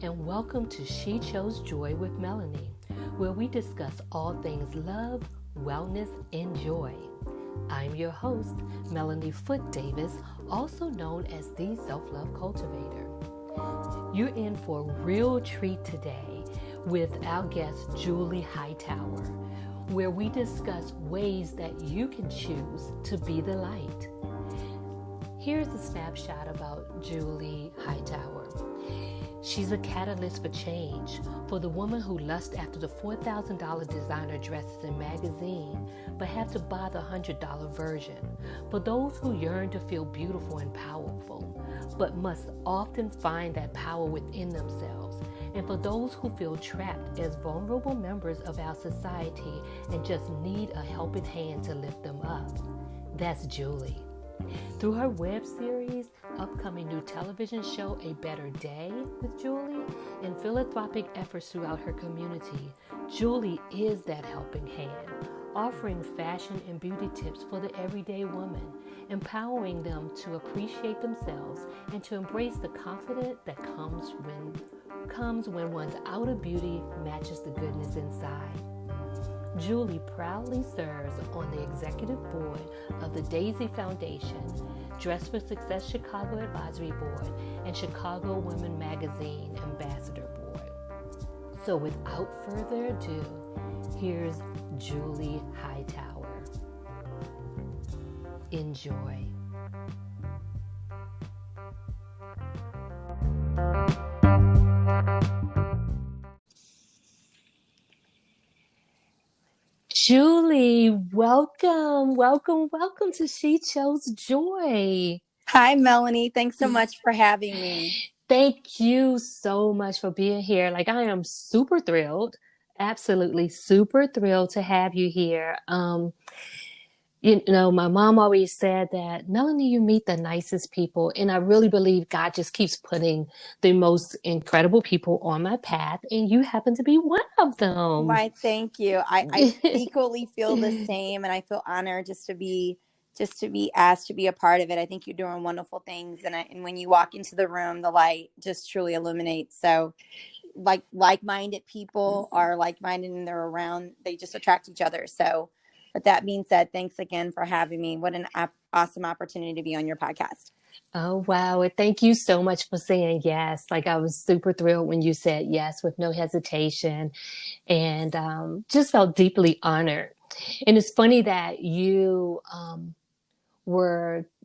and welcome to She Chose Joy with Melanie, where we discuss all things love, wellness, and joy. I'm your host, Melanie Foote-Davis, also known as the Self-Love Cultivator. You're in for a real treat today with our guest, Julie Hightower, where we discuss ways that you can choose to be the light. Here's a snapshot about Julie Hightower. She's a catalyst for change, for the woman who lusts after the $4,000 designer dresses and magazine, but have to buy the $100 version, for those who yearn to feel beautiful and powerful, but must often find that power within themselves, and for those who feel trapped as vulnerable members of our society and just need a helping hand to lift them up. That's Julie. Through her web series, upcoming new television show A Better Day with Julie, and philanthropic efforts throughout her community, Julie is that helping hand, offering fashion and beauty tips for the everyday woman, empowering them to appreciate themselves and to embrace the confidence that comes when one's outer beauty matches the goodness inside. Julie proudly serves on the executive board of the Daisy Foundation, Dress for Success Chicago Advisory Board, and Chicago Women Magazine Ambassador Board. So without further ado, here's Julie Hightower. Enjoy. Julie, welcome to She Chose Joy. Hi, Melanie. Thanks so much for having me. Thank you so much for being here. I am super thrilled, absolutely super thrilled to have you here. My mom always said that, Melanie, you meet the nicest people. And I really believe God just keeps putting the most incredible people on my path. And you happen to be one of them. Why, thank you. I equally feel the same. And I feel honored just to be asked to be a part of it. I think you're doing wonderful things. And when you walk into the room, the light just truly illuminates. So like-minded people are like-minded and they're around, they just attract each other. So with that being said, thanks again for having me. What an awesome opportunity to be on your podcast. Oh, wow. And thank you so much for saying yes. I was super thrilled when you said yes with no hesitation, and just felt deeply honored. And it's funny that you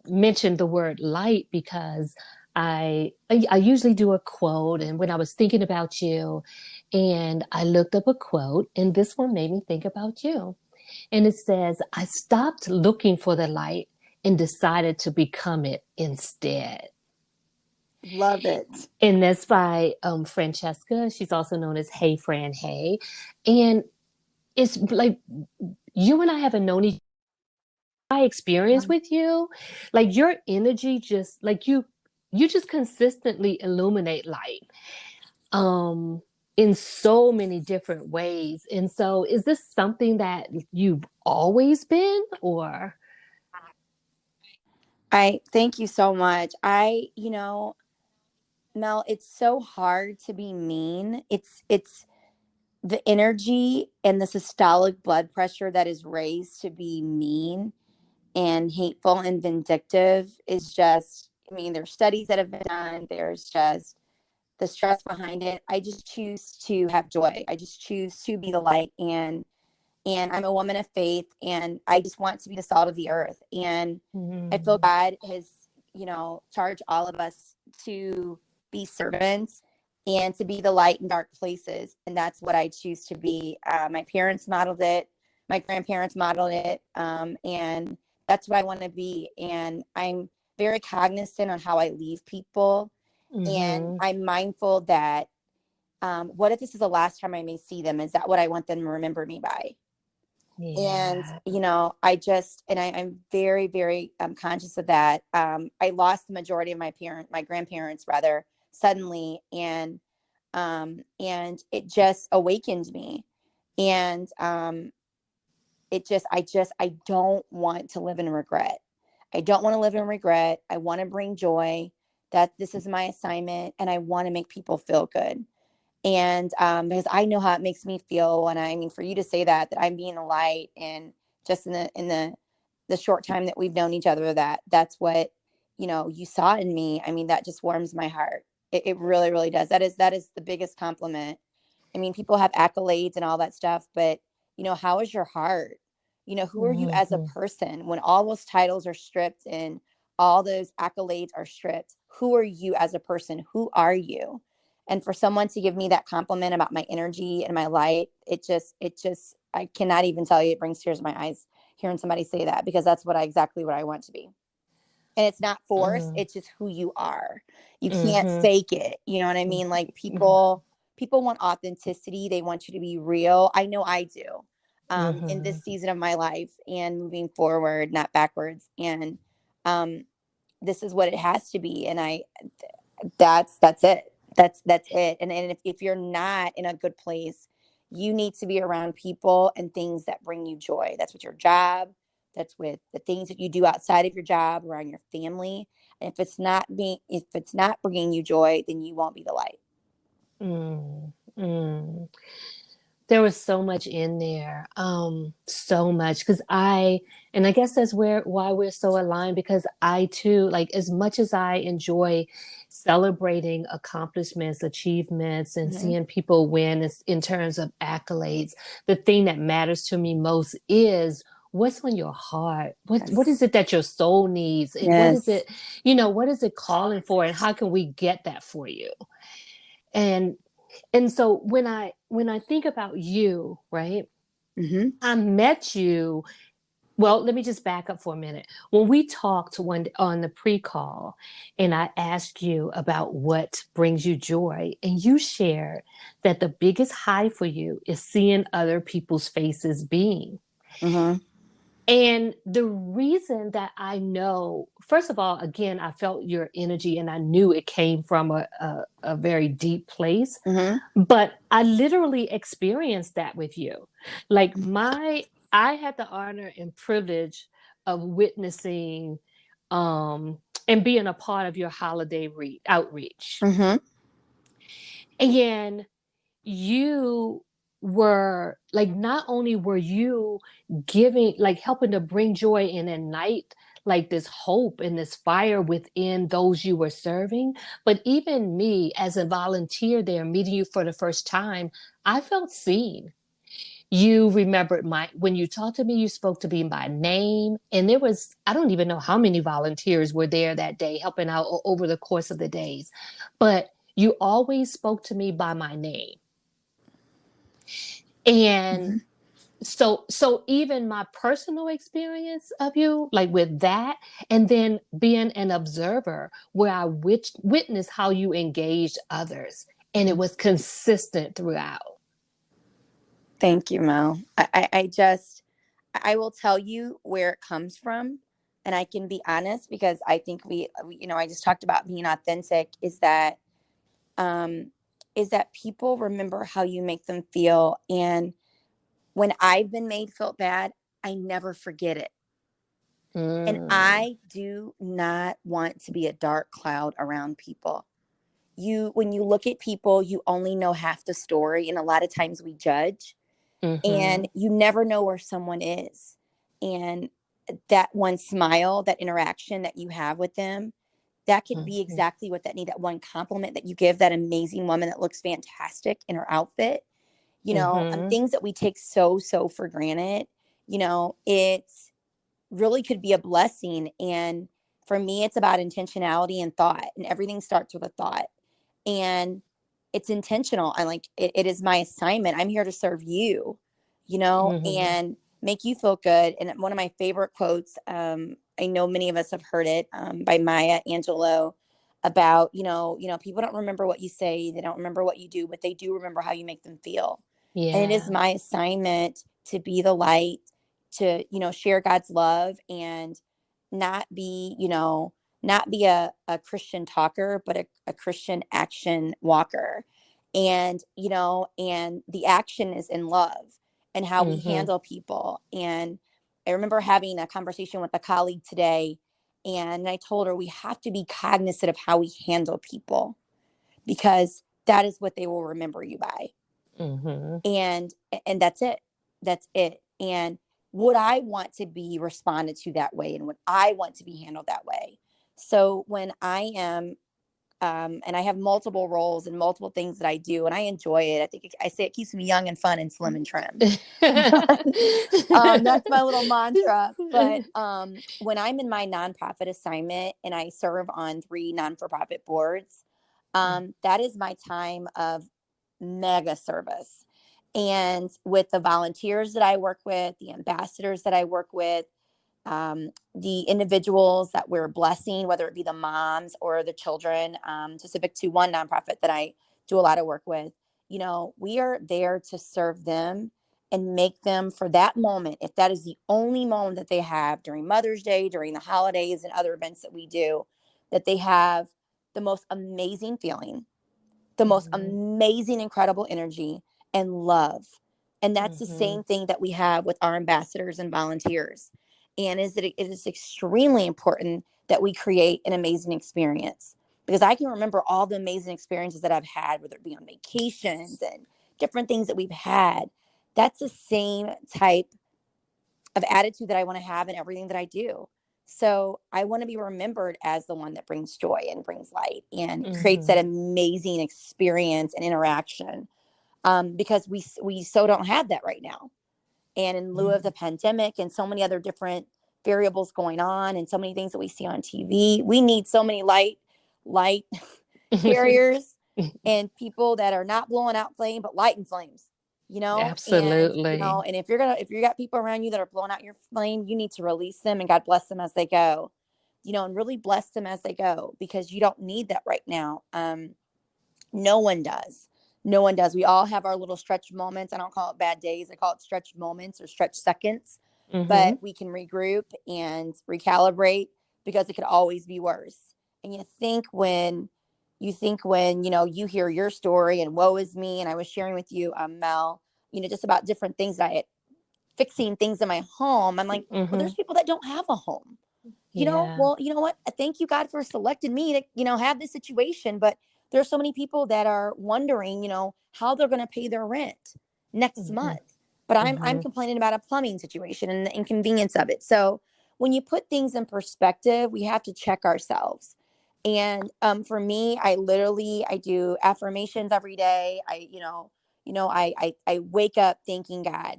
mentioned the word light, because I usually do a quote, and when I was thinking about you and I looked up a quote, and this one made me think about you. And it says, I stopped looking for the light and decided to become it instead. Love it. And that's by Francesca. She's also known as Hey Fran Hey. And it's like you and I haven't known each other. My experience with you, your energy just you just consistently illuminate light in so many different ways. And so is this something that you've always been, or? I thank you so much. Mel, it's so hard to be mean. It's the energy and the systolic blood pressure that is raised to be mean and hateful and vindictive is just, there's studies that have been done. There's just the stress behind it. I just choose to have joy. I just choose to be the light. And I'm a woman of faith, and I just want to be the salt of the earth. And I feel God has, charged all of us to be servants and to be the light in dark places. And that's what I choose to be. My parents modeled it. My grandparents modeled it. And that's what I want to be. And I'm very cognizant on how I leave people. And I'm mindful that what if this is the last time I may see them? Is that what I want them to remember me by? Yeah. And, I'm very, very conscious of that. I lost the majority of my grandparents rather suddenly. And it just awakened me. And I don't want to live in regret. I don't want to live in regret. I want to bring joy. That this is my assignment, and I want to make people feel good. And because I know how it makes me feel. And I mean, for you to say that I'm being a light, and just in the short time that we've known each other, that's what, you saw in me. I mean, that just warms my heart. It really, really does. That is the biggest compliment. I mean, people have accolades and all that stuff, but how is your heart? Who are you as a Mm-hmm. person when all those titles are stripped and all those accolades are stripped? Who are you as a person? Who are you? And for someone to give me that compliment about my energy and my light, it just, I cannot even tell you, it brings tears to my eyes hearing somebody say that, because that's exactly what I want to be. And it's not force, Mm-hmm. it's just who you are. You can't Mm-hmm. fake it, you know what I mean? Like, people want authenticity, they want you to be real. I know I do, in Mm-hmm. this season of my life and moving forward, not backwards. And um this is what it has to be. And that's it. That's it. And if you're not in a good place, you need to be around people and things that bring you joy. That's with your job, that's with the things that you do outside of your job, around your family. And if it's not bringing you joy, then you won't be the light. Mm-hmm. There was so much in there, so much, because and I guess that's why we're so aligned, because I too, like, as much as I enjoy celebrating accomplishments, achievements, and Mm-hmm. seeing people win in terms of accolades, the thing that matters to me most is what's on your heart. What is Yes. it that your soul needs, and what is Yes. it, what is it calling for, and how can we get that for you? And so when I think about you, right? Mm-hmm. I met you. Well, let me just back up for a minute. When we talked one on the pre-call, and I asked you about what brings you joy, and you shared that the biggest high for you is seeing other people's faces beam. Mm-hmm. And the reason that I know, first of all, again, I felt your energy and I knew it came from a very deep place, Mm-hmm. but I literally experienced that with you. Like, I had the honor and privilege of witnessing um, and being a part of your holiday outreach. Mm-hmm. And you were like, not only were you giving, like, helping to bring joy and ignite like this hope and this fire within those you were serving, but even me as a volunteer there meeting you for the first time, I felt seen. You remembered when you talked to me, you spoke to me by name. And there was, I don't even know how many volunteers were there that day helping out over the course of the days, but you always spoke to me by my name. And Mm-hmm. so even my personal experience of you, like with that, and then being an observer where I witnessed how you engaged others, and it was consistent throughout. Thank you, Mel. I will tell you where it comes from, and I can be honest, because I think I just talked about being authentic. Um, is that people remember how you make them feel, and when I've been made feel bad, I never forget it. And Mm, I do not want to be a dark cloud around people. When you look at people, you only know half the story, and a lot of times we judge, mm-hmm, and you never know where someone is. And that one smile, that interaction that you have with them, that could be mm-hmm, exactly what that need. That one compliment that you give that amazing woman that looks fantastic in her outfit, mm-hmm, things that we take so for granted, it really could be a blessing. And for me, it's about intentionality and thought, and everything starts with a thought. And it's intentional. I like it, it is my assignment. I'm here to serve you, mm-hmm. and make you feel good. And one of my favorite quotes, I know many of us have heard it, by Maya Angelou, about, people don't remember what you say, they don't remember what you do, but they do remember how you make them feel. And it is Yeah. my assignment to be the light, to, share God's love, and not be, not be a Christian talker, but a Christian action walker. And, and the action is in love and how we Mm-hmm. handle people. And I remember having a conversation with a colleague today, and I told her we have to be cognizant of how we handle people, because that is what they will remember you by. Mm-hmm. And that's it. That's it. And would I want to be responded to that way, and would I want to be handled that way? So when I am and I have multiple roles and multiple things that I do, and I enjoy it. I think I say it keeps me young and fun and slim and trim. That's my little mantra. But when I'm in my nonprofit assignment and I serve on 3 non-for-profit boards, that is my time of mega service. And with the volunteers that I work with, the ambassadors that I work with, the individuals that we're blessing, whether it be the moms or the children, specific to one nonprofit that I do a lot of work with, we are there to serve them and make them, for that moment, if that is the only moment that they have during Mother's Day, during the holidays and other events that we do, that they have the most amazing feeling, the most amazing, incredible energy and love. And that's the same thing that we have with our ambassadors and volunteers. And it is extremely important that we create an amazing experience, because I can remember all the amazing experiences that I've had, whether it be on vacations and different things that we've had. That's the same type of attitude that I want to have in everything that I do. So I want to be remembered as the one that brings joy and brings light and creates that amazing experience and interaction, because we so don't have that right now. And in lieu of the pandemic and so many other different variables going on and so many things that we see on TV, we need so many light carriers and people that are not blowing out flame, but lighting flames, Absolutely. and if you got people around you that are blowing out your flame, you need to release them, and God bless them as they go, and really bless them as they go, because you don't need that right now. No one does. No one does. We all have our little stretch moments. I don't call it bad days. I call it stretch moments or stretch seconds. But we can regroup and recalibrate, because it could always be worse. And you hear your story and woe is me. And I was sharing with you, Mel, just about different things that fixing things in my home. I'm like, well, there's people that don't have a home. Well, you know what? Thank you, God, for selecting me to, have this situation. But there's so many people that are wondering, how they're going to pay their rent next month. But I'm complaining about a plumbing situation and the inconvenience of it. So when you put things in perspective, we have to check ourselves. And for me, I do affirmations every day. I wake up thanking God.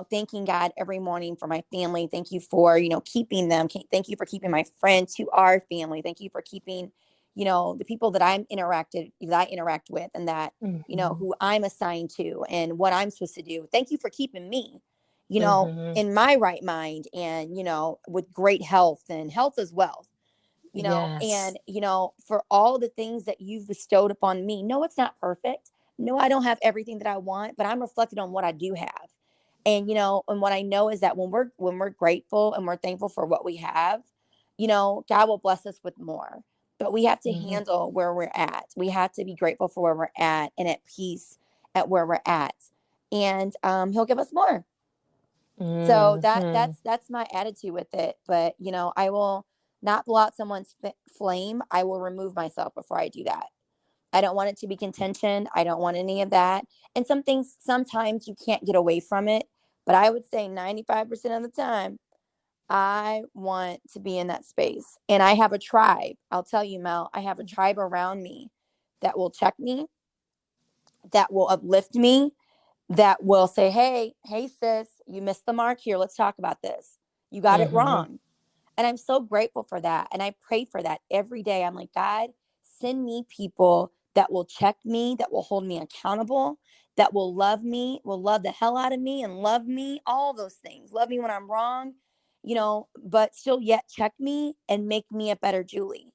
Thanking God every morning for my family. Thank you for, keeping them. Thank you for keeping my friends who are family. Thank you for keeping, the people that I interact with, and that, who I'm assigned to and what I'm supposed to do. Thank you for keeping me, in my right mind, and, with great health, and health as well. Yes. And, for all the things that you've bestowed upon me. No, it's not perfect. No, I don't have everything that I want, but I'm reflected on what I do have. And, and what I know is that when we're grateful and we're thankful for what we have, God will bless us with more. But we have to handle where we're at. We have to be grateful for where we're at and at peace at where we're at. And he'll give us more. So that's my attitude with it. But, I will not blow out someone's flame. I will remove myself before I do that. I don't want it to be contention. I don't want any of that. And some things, sometimes you can't get away from it. But I would say 95% of the time, I want to be in that space. And I have a tribe. I'll tell you, Mel, I have a tribe around me that will check me, that will uplift me, that will say, hey, sis, you missed the mark here. Let's talk about this. You got it wrong. And I'm so grateful for that. And I pray for that every day. I'm like, God, send me people that will check me, that will hold me accountable, that will love me, will love the hell out of me and love me, all those things. Love me when I'm wrong, but still yet check me and make me a better Julie.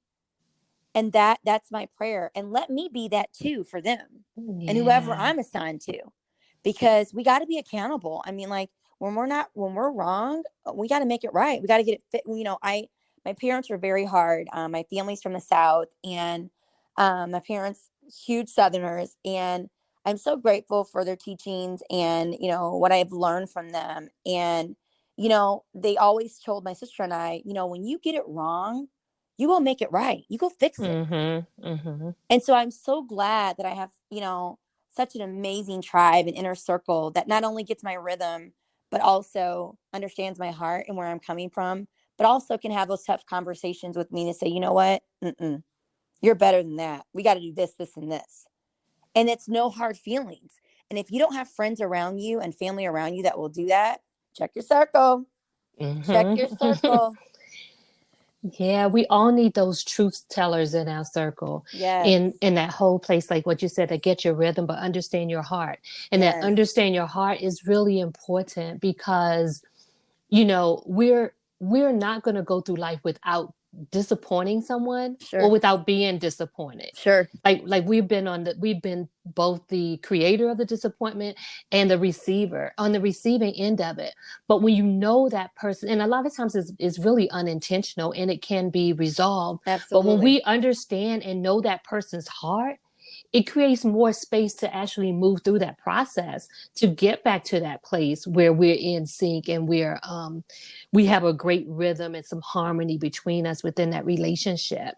And that's my prayer. And let me be that too for them and whoever I'm assigned to, because we got to be accountable. I mean, like, when we're wrong, we got to make it right. We got to get it fit. My parents were very hard. My family's from the South, and my parents, huge Southerners, and I'm so grateful for their teachings and, what I've learned from them. And, they always told my sister and I, when you get it wrong, you go make it right. You go fix it. Mm-hmm. Mm-hmm. And so I'm so glad that I have, such an amazing tribe and inner circle that not only gets my rhythm, but also understands my heart and where I'm coming from, but also can have those tough conversations with me to say, you know what? You're better than that. We got to do this, this, and this. And it's no hard feelings. And if you don't have friends around you and family around you that will do that, check your circle. Check your Mm-hmm. circle. Yeah, we all need those truth tellers in our circle, Yes. in that whole place, like what you said, that get your rhythm, but understand your heart. And that Yes. understand your heart is really important because, we're not going to go through life without disappointing someone or Sure. without being disappointed. Sure. Like we've been both the creator of the disappointment and the receiver on the receiving end of it. But when you know that person, and a lot of times it's really unintentional and it can be resolved. But when Absolutely. we understand and know that person's heart, it creates more space to actually move through that process to get back to that place where we're in sync and we have a great rhythm and some harmony between us within that relationship.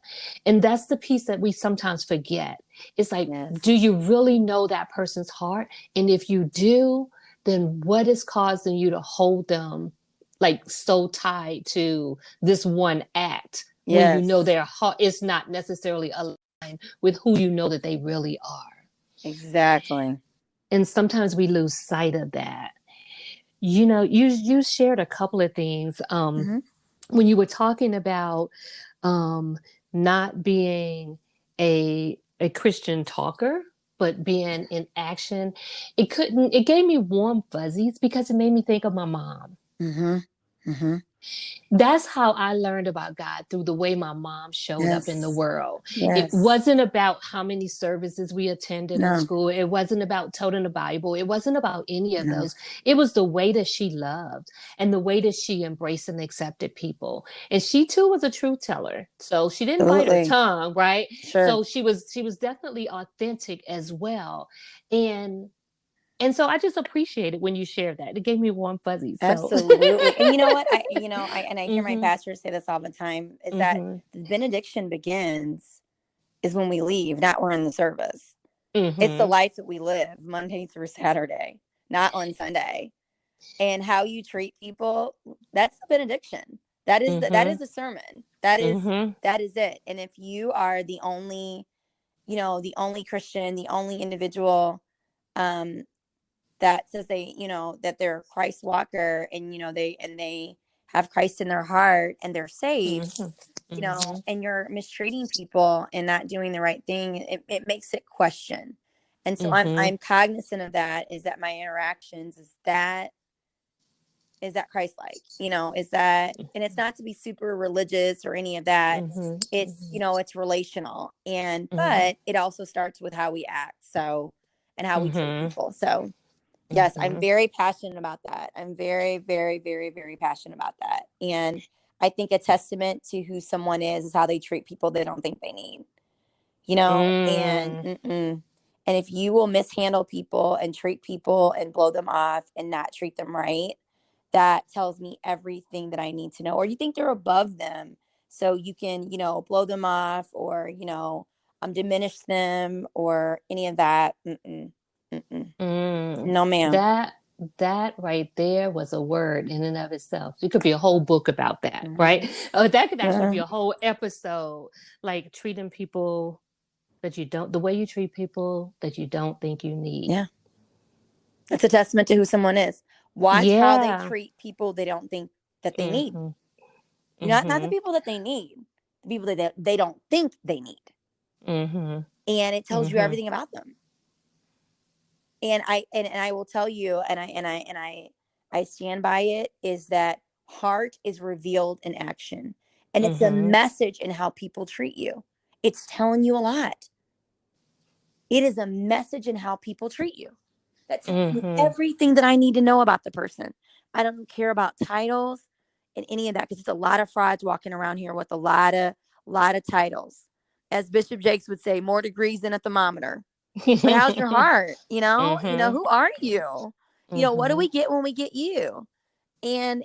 And that's the piece that we sometimes forget. It's like, do Yes. you really know that person's heart? And if you do, then what is causing you to hold them like so tied to this one act when you know Yes. their heart is not necessarily aligned with who you know that they really are? Exactly. And sometimes we lose sight of that. You shared a couple of things Mm-hmm. when you were talking about um, not being a Christian talker, but being in action. It gave me warm fuzzies because it made me think of my mom. Mm-hmm. Mm-hmm. That's how I learned about God, through the way my mom showed up in the Yes. world. It Yes. wasn't about how many services we attended in No. school. It wasn't about toting the Bible. It wasn't about any of No. those. It was the way that she loved and the way that she embraced and accepted people. And she too was a truth teller. So she didn't bite her Absolutely. tongue, right? Sure. So she was definitely authentic as well. And so I just appreciate it when you share that. It gave me warm fuzzies. So Absolutely. And you know what? I hear my mhm. pastor say this all the time, is that Mhm. the benediction begins is when we leave, not when we're in the service. It's the Mhm. life that we live Monday through Saturday, not on Sunday. And how you treat people, that's the benediction. That is Mhm. the sermon. That is Mhm. that is it. And if you are the only Christian, the only individual um that says that they're a Christ walker, and they have Christ in their heart and they're saved, Mhm. Mhm. and you're mistreating people and not doing the right thing, it makes it question. And so Mhm. I'm cognizant of that, is that my interactions, is that Christ-like, is that, and it's not to be super religious or any of that. Mhm. It's relational, Mhm. but it also starts with how we act, and how we treat Mhm. people. So yes, I'm Mhm. very passionate about that. I'm very, very, very, very passionate about that. And I think a testament to who someone is how they treat people they don't think they need, and Mm. and if you will mishandle people and treat people and blow them off and not treat them right, that tells me everything that I need to know. Or you think they're above them, so you can, blow them off, or, diminish them, or any of that. Mm-mm. Mm. No, ma'am. That right there was a word in and of itself. It could be a whole book about that, Mhm. right? That could actually be Mhm. a whole episode, like treating people the way you treat people that you don't think you need. Yeah. It's a testament to who someone is. Watch how they Yeah. treat people they don't think that they need. Mhm. Not the Mhm. people that they need, the people that they don't think they need. Mhm. And it tells you Mhm. everything about them. And I will tell you, and I stand by it, is that heart is revealed in action. And it's a Mhm. message in how people treat you. It's telling you a lot. It is a message in how people treat you. That tells me Mhm. everything that I need to know about the person. I don't care about titles and any of that, because it's a lot of frauds walking around here with a lot of titles. As Bishop Jakes would say, more degrees than a thermometer. But how's your heart? Mhm. Who are you? What do Mhm. we get when we get you? And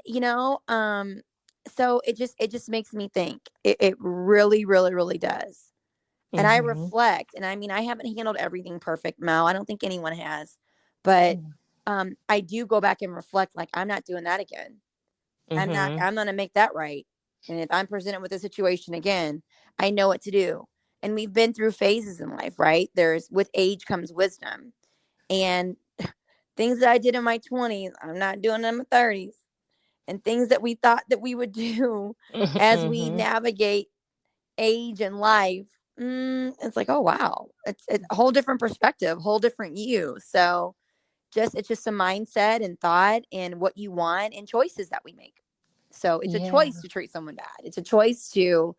So it just makes me think. It really, really, really does. And I Mm-hmm. reflect, and I mean, I haven't handled everything perfect, Mel. I don't think anyone has, but I do go back and reflect, like, I'm not doing that again. Mm-hmm. I'm going to make that right. And if I'm presented with a situation again, I know what to do. And we've been through phases in life, right? There's, with age comes wisdom. And things that I did in my 20s, I'm not doing in my 30s. And things that we thought that we would do as we Mm-hmm. navigate age and life, it's like, oh wow, it's a whole different perspective, whole different you. So it's just a mindset and thought and what you want and choices that we make. So it's a Yeah. choice to treat someone bad. It's a choice to,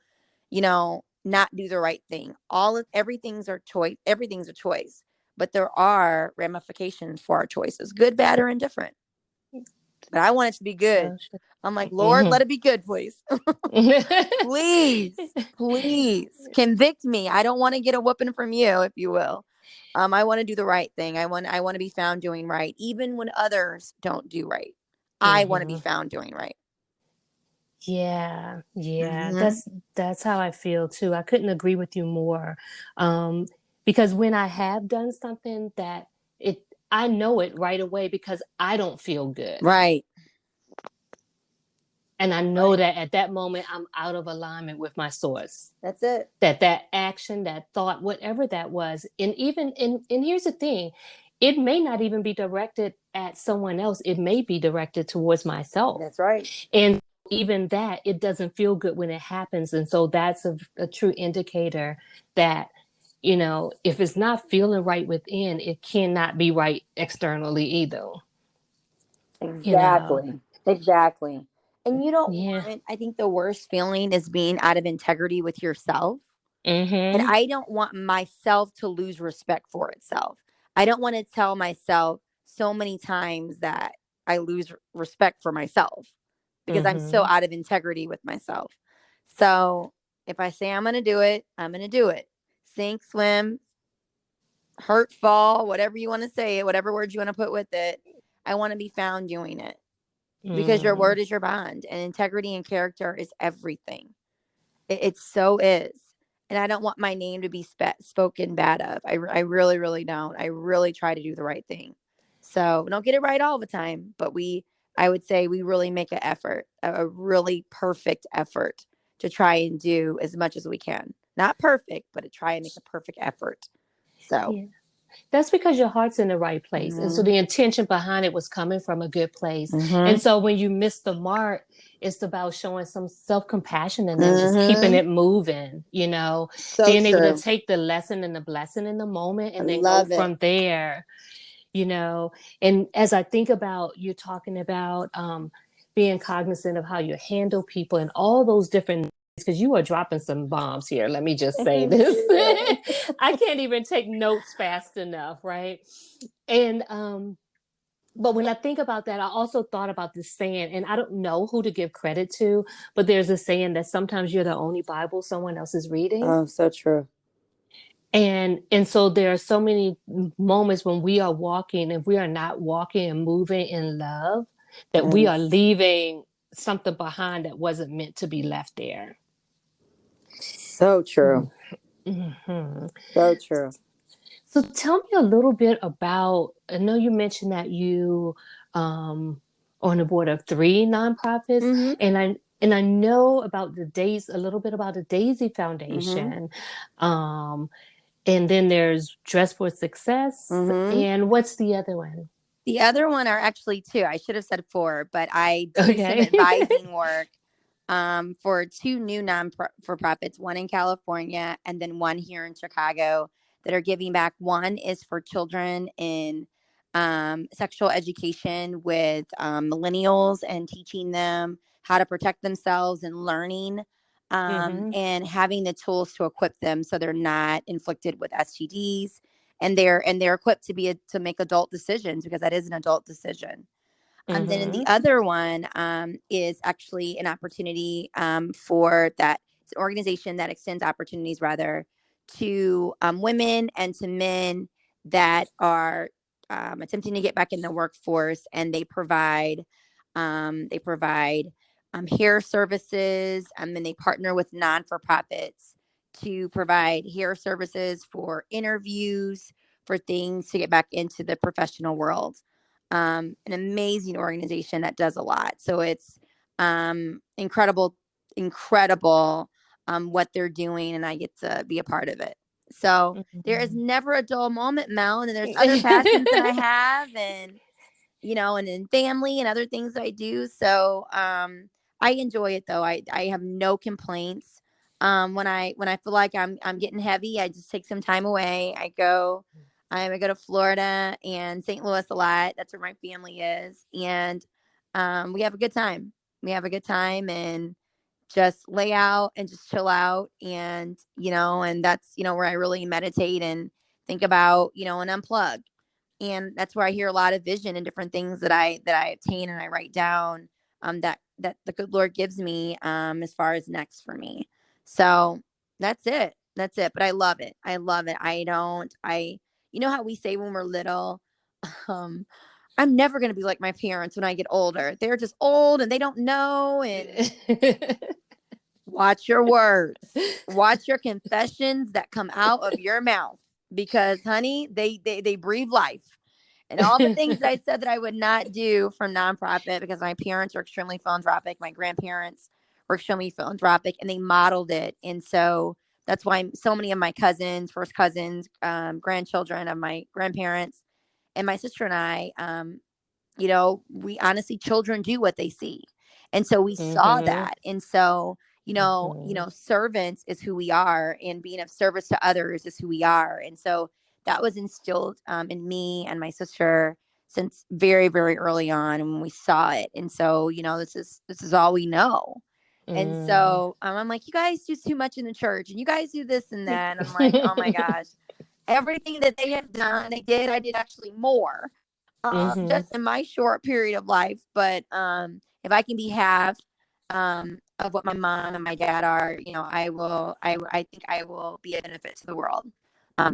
not do the right thing. Everything's our choice. Everything's a choice, but there are ramifications for our choices, good, bad, or indifferent. But I want it to be good. So I'm like, Lord, true. let it be good, please. Mm-hmm. Please, please convict me. I don't want to get a whooping from you, if you will. I want to do the right thing. I want to be found doing right, even when others don't do right. I want to be found doing right. Yeah, yeah, Hmm. that's how I feel too. I couldn't agree with you more. Um, because when I have done something that it I know it right away because I don't feel good. Right. And I know Right. that at that moment I'm out of alignment with my source. That's it. That action, that thought, whatever that was, and here's the thing, it may not even be directed at someone else. It may be directed towards myself. That's right. And even that, it doesn't feel good when it happens. And so that's a true indicator that, if it's not feeling right within, it cannot be right externally either. You know, Exactly. Exactly. And you don't yeah. want, I think the worst feeling is being out of integrity with yourself. And Mm-hmm. I don't want myself to lose respect for itself. I don't want to tell myself so many times that I lose respect for myself because I'm so Mm-hmm. out of integrity with myself. So if I say I'm going to do it, I'm going to do it. Sink, swim, hurt, fall, whatever you want to say, whatever words you want to put with it. I want to be found doing it because your Mm. word is your bond and integrity and character is everything. It so is. And I don't want my name to be spoken bad of. I really, really don't. I really try to do the right thing. So we don't get it right all the time, but I would say we really make an effort, a really perfect effort to try and do as much as we can. Not perfect, but to try and make a perfect effort. So, Yeah. That's because your heart's in the right place. And so hmm the intention behind it was coming from a good place. And hmm so when you miss the mark, it's about showing some self compassion and then just keeping hmm it moving, so being able to true. take the lesson and the blessing in the moment I and then go love it. from there, you know. And as I think about you talking about being cognizant of how you handle people and all those different, because you are dropping some bombs here. Let me just say Thank this. you. I can't even take notes fast enough, right? And but when I think about that, I also thought about this saying, and I don't know who to give credit to, but there's a saying that sometimes you're the only Bible someone else is reading. Oh, so true. And so there are so many moments when we are walking, if we are not walking and moving in love, that we are Yes. leaving something behind that wasn't meant to be left there. So true. Mm-hmm. So true. So tell me a little bit about, I know you mentioned that you on the board of three nonprofits, Mm-hmm. and I know about a little bit about the Daisy Mm-hmm. Foundation. Um, and then there's Dress for Success. Mm-hmm. And what's the other one? The other one are actually two. I should have said four, but I do some Okay. advising work for two new for profits, one in California and then one here in Chicago that are giving back. One is for children in sexual education with millennials and teaching them how to protect themselves and learning Mm-hmm. and having the tools to equip them so they're not inflicted with STDs and they're equipped to make adult decisions because that is an adult decision. Then in the Mm-hmm. other one is actually an opportunity for that. It's an organization that extends opportunities rather to women and to men that are attempting to get back in the workforce, and they provide hair services, and they partner with non-for-profits to provide hair services for interviews, for things to get back into the professional world. An amazing organization that does a lot. So it's incredible, incredible what they're doing, and I get to be a part of it. So there is never a dull moment, Mel, and there's other passions that I have, and and in family and other things that I do. So I enjoy it though. I have no complaints. When I feel like I'm getting heavy, I just take some time away. I go to Florida and St. Louis a lot. That's where my family is. And we have a good time. We have a good time and just lay out and just chill out. And that's, where I really meditate and think about, and unplug. And that's where I hear a lot of vision and different things that I obtain and I write down that the good Lord gives me as far as next for me. So that's it. That's it. But I love it. I love it. I you know how we say when we're little, um, I'm never gonna be like my parents when I get older. They're just old and they don't know, and watch your words. Watch your confessions that come out of your mouth, because honey, they breathe life. And all the things that I said that I would not do for nonprofit, because my parents are extremely philanthropic, my grandparents were extremely philanthropic, and they modeled it. And so that's why so many of my cousins, first cousins, grandchildren of my grandparents, and my sister and I, we honestly, children do what they see. And so we saw that. And so, servants is who we are, and being of service to others is who we are. And so that was instilled in me and my sister since very, very early on, and when we saw it. And so, this is all we know. And so I'm like, you guys do too much in the church, and you guys do this and that. And I'm like, oh my gosh, everything that they have done, I did actually more, just in my short period of life. But if I can be half of what my mom and my dad are, I think I will be a benefit to the world,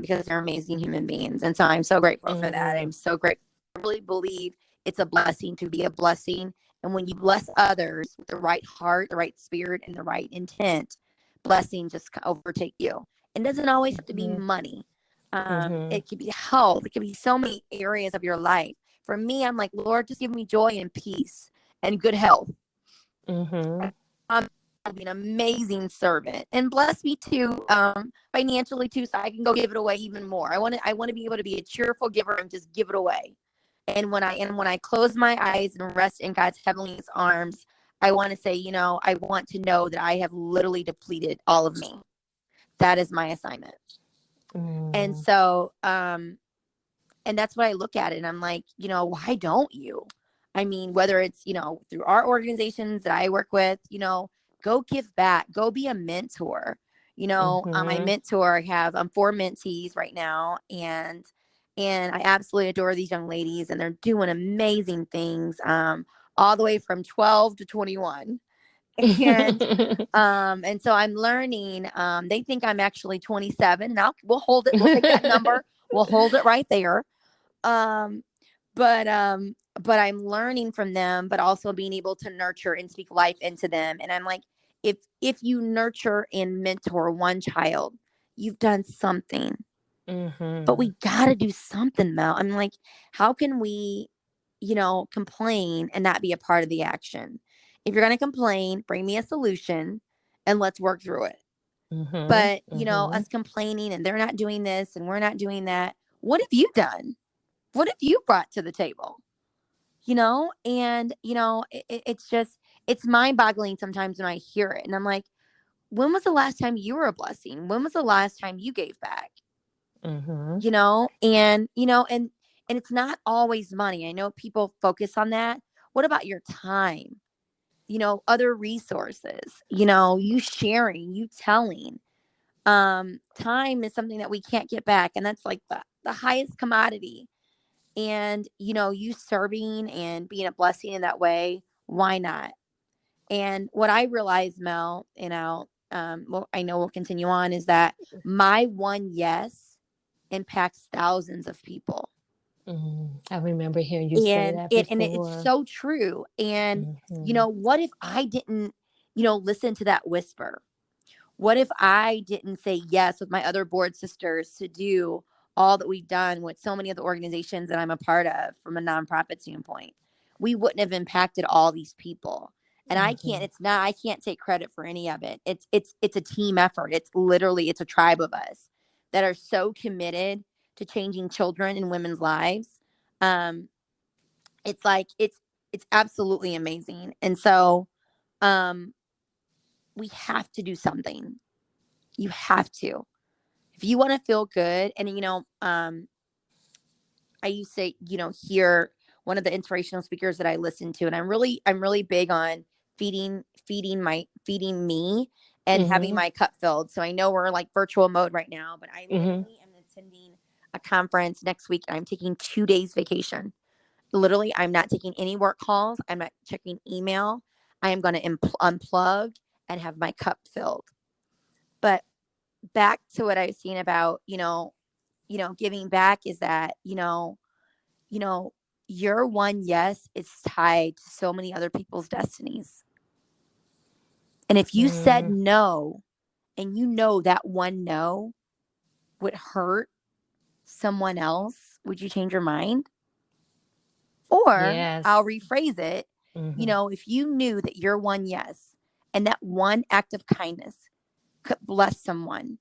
because they're amazing human beings. And so I'm so grateful for that. I'm so grateful. I really believe it's a blessing to be a blessing. And when you bless others with the right heart, the right spirit, and the right intent, blessings just overtake you. It doesn't always have to be money. It could be health. It could be so many areas of your life. For me, I'm like, Lord, just give me joy and peace and good health. I'll be an amazing servant, and bless me too, financially too, so I can go give it away even more. I want to be able to be a cheerful giver and just give it away. And when I close my eyes and rest in God's heavenly arms, I want to say, I want to know that I have literally depleted all of me. That is my assignment. And so, and that's what I look at it. And I'm like, why don't you? I mean, whether it's, through our organizations that I work with, go give back, go be a mentor. I mentor, I have 4 mentees right now, and I absolutely adore these young ladies, and they're doing amazing things, all the way from 12 to 21. And so I'm learning. They think I'm actually 27, and we'll hold it. We'll take that number. We'll hold it right there. But I'm learning from them, but also being able to nurture and speak life into them. And I'm like, if you nurture and mentor one child, you've done something. But we got to do something, Mel. I'm like, how can we, complain and not be a part of the action? If you're going to complain, bring me a solution and let's work through it. But, us complaining and they're not doing this and we're not doing that. What have you done? What have you brought to the table? And, it's mind boggling sometimes when I hear it. And I'm like, when was the last time you were a blessing? When was the last time you gave back? And it's not always money. I know people focus on that. What about your time? Other resources, you sharing, you telling. Time is something that we can't get back. And that's like the highest commodity. And, you serving and being a blessing in that way, why not? And what I realized, Mel, well, I know we'll continue on, is that my one yes impacts thousands of people. I remember hearing you say And that it's before. so true. And Mm-hmm. what if I didn't, listen to that whisper? What if I didn't say yes with my other board sisters to do all that we've done with so many of the organizations that I'm a part of from a nonprofit standpoint? We wouldn't have impacted all these people. And Mm-hmm. I can't take credit for any of it. It's a team effort. It's a tribe of us that are so committed to changing children and women's lives. Um, it's like it's absolutely amazing. And so um we have to do something. You have to. If you want to feel good, and I used to, hear one of the inspirational speakers that I listen to, and I'm really big on feeding me and having Mm-hmm. my cup filled. So I know we're like virtual mode right now, but I Mm-hmm. literally am attending a conference next week and I'm taking 2 days vacation. Literally, I'm not taking any work calls. I'm not checking email. I am going to unplug and have my cup filled. But back to what I was saying about, giving back is that, you know, your one yes is tied to so many other people's destinies. And if you said Mm-hmm. no, and that one no would hurt someone else, would you change your mind? Or I'll Yes. rephrase it, Mm-hmm. if you knew that your one yes and that one act of kindness could bless someone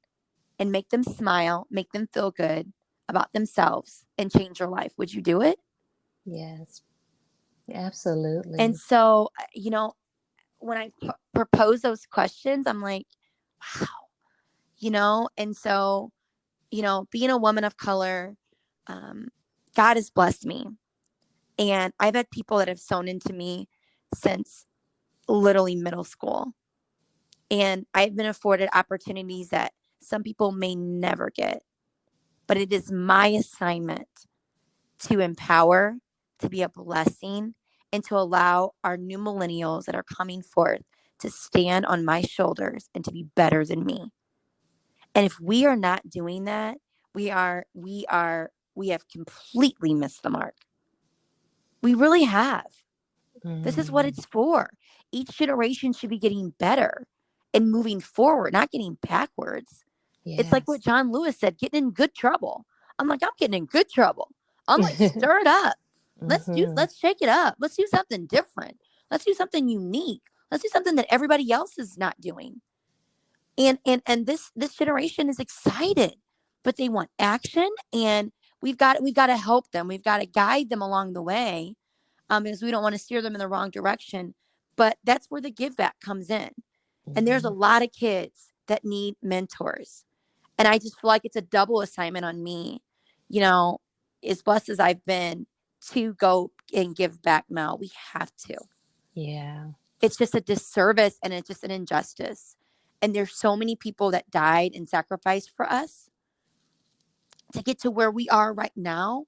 and make them smile, make them feel good about themselves and change your life, would you do it? Yes. And Absolutely. so, when I propose those questions, I'm like, wow, and so, being a woman of color, um, God has blessed me. And I've had people that have sown into me since literally middle school. And I've been afforded opportunities that some people may never get. But it is my assignment to empower, to be a blessing, and to allow our new millennials that are coming forth to stand on my shoulders and to be better than me. And if we are not doing that, we have completely missed the mark. We really have. This is what Mm. it's for. Each generation should be getting better and moving forward, not getting backwards. It's like what Yes. John Lewis said, getting in good trouble. I'm like, I'm getting in good trouble. I'm like, stir it up. Mm-hmm. Let's shake it up. Let's do something different. Let's do something unique. Let's do something that everybody else is not doing. And this generation is excited, but they want action, and we've got to help them. We've got to guide them along the way, because we don't want to steer them in the wrong direction. But that's where the give back comes in. And there's a Mm-hmm. lot of kids that need mentors. And I just feel like it's a double assignment on me, you know, as blessed as I've been to go and give back, Mel. We have to. Yeah. It's just a disservice and it's just an injustice. And there's so many people that died and sacrificed for us to get to where we are right now.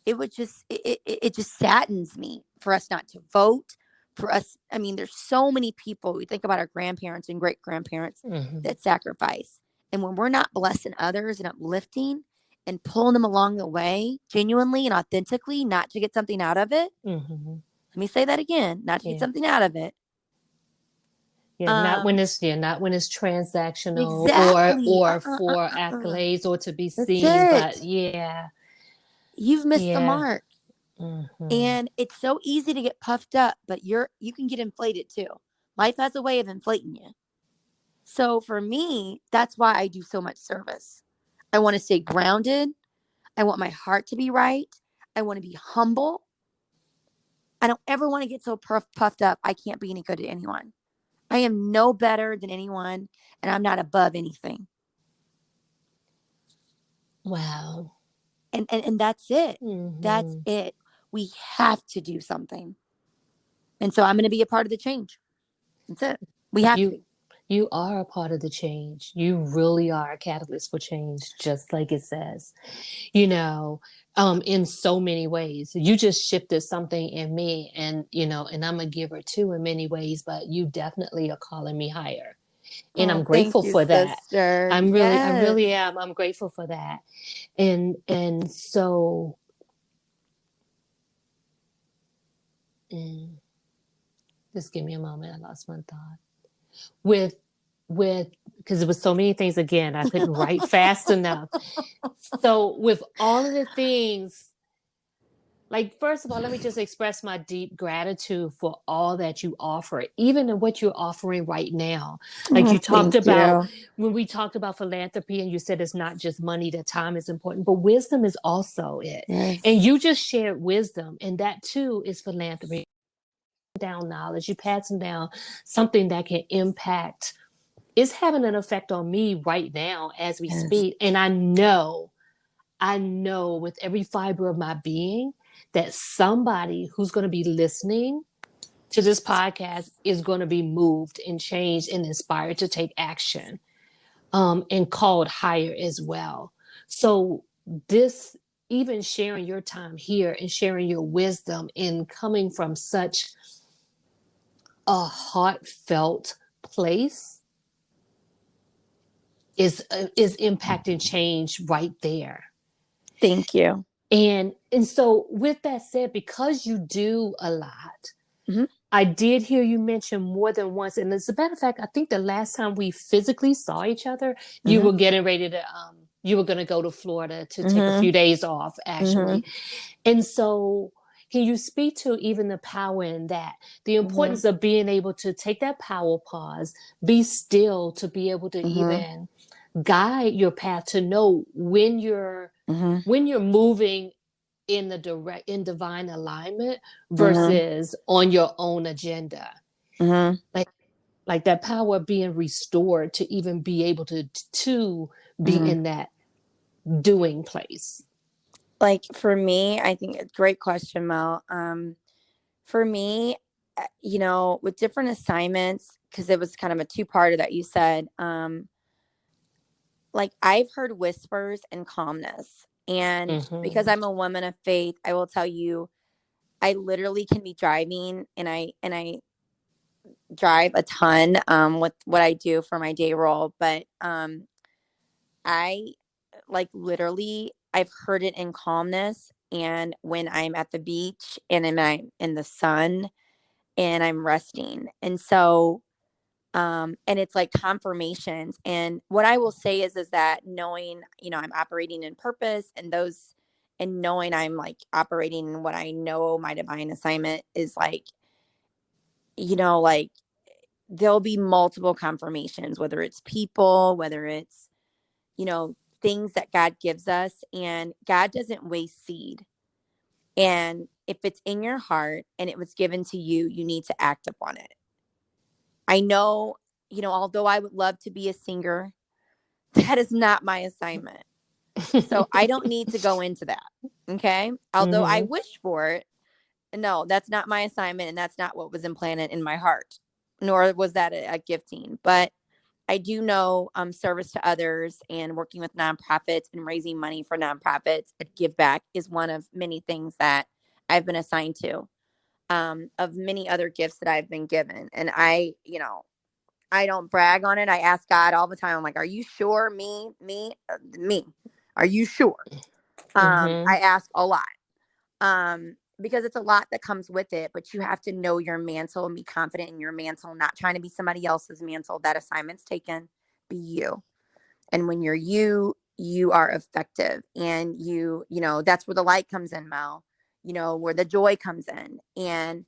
It just saddens me for us not to vote, for us. I mean, there's so many people. We think about our grandparents and great grandparents Mm-hmm. that sacrifice, and when we're not blessing others and uplifting and pulling them along the way genuinely and authentically, not to get something out of it. Mm-hmm. Let me say that again, not to get Yeah. something out of it. Yeah, um not when it's transactional exactly. or for accolades or to be That's seen, but it. yeah. You've missed the Yeah. mark. Mm-hmm. And it's so easy to get puffed up, but you can get inflated too. Life has a way of inflating you. So for me, that's why I do so much service. I want to stay grounded. I want my heart to be right. I want to be humble. I don't ever want to get so puffed up I can't be any good to anyone. I am no better than anyone, and I'm not above anything. Wow. And that's it. That's Mm-hmm. it. We have to do something. And so I'm going to be a part of the change. That's it. We have to You be. you are a part of the change. You really are a catalyst for change, just like it says. In so many ways. You just shifted something in me, and I'm a giver too in many ways, but you definitely are calling me higher. And Oh, I'm thank grateful you, for that. sister. I Yes. really am. I'm grateful for that. And so Mm. Just give me a moment. I lost my thought. With because there was so many things again, I couldn't write fast enough. So with all of the things, like, first of all, let me just express my deep gratitude for all that you offer, even in what you're offering right now. Like you Oh, talked thank about, you. when we talked about philanthropy, and you said it's not just money, that time is important, but wisdom is also it. And Yes. you just shared wisdom, and that too is philanthropy. Down knowledge, you passing down something that can impact, is having an effect on me right now as we Yes. speak. And I know with every fiber of my being that somebody who's going to be listening to this podcast is going to be moved and changed and inspired to take action, and called higher as well. So this, even sharing your time here and sharing your wisdom in coming from such a heartfelt place is impacting change right there. Thank you. And so with that said, because you do a lot, Hmm. I did hear you mention more than once, and as a matter of fact, I think the last time we physically saw each other, you Hmm. were getting ready to you were going to go to Florida to take a Hmm. few days off, Hmm. actually. And so can you speak to even the power in that, the Hmm. importance of being able to take that power pause, be still, to be able to Hmm. even guide your path, to know Hmm. when you're moving in divine alignment Hmm. versus on your own agenda, Hmm. like that power being restored to even be able to be Hmm. in that doing place. Like for me, I think it's a great question, Mel. For me, with different assignments, because it was kind of a two-parter that you said, like I've heard whispers and calmness. And because Mm-hmm. I'm a woman of faith, I will tell you, I literally can be driving, and I drive a ton with what I do for my day role, but I like literally I've heard it in calmness, and when I'm at the beach and I'm in the sun and I'm resting. And so and it's like confirmations. And what I will say is that knowing, I'm operating in purpose, and those, and knowing I'm like operating in what I know my divine assignment is like, like there'll be multiple confirmations, whether it's people, whether it's, things that God gives us. And God doesn't waste seed. And if it's in your heart and it was given to you, you need to act upon it. I know, although I would love to be a singer, that is not my assignment. So I don't need to go into that. Okay. Although I Mm-hmm. wish for it, no, that's not my assignment. And that's not what was implanted in my heart, nor was that a gifting. But I do know service to others and working with nonprofits and raising money for nonprofits at Give Back is one of many things that I've been assigned to, of many other gifts that I've been given. And I don't brag on it. I ask God all the time. I'm like, are you sure? Me. Are you sure? Mm-hmm. I ask a lot. Because it's a lot that comes with it, but you have to know your mantle and be confident in your mantle, not trying to be somebody else's mantle. That assignment's taken. Be you. And when you're you, you are effective. And that's where the light comes in, Mel, where the joy comes in. And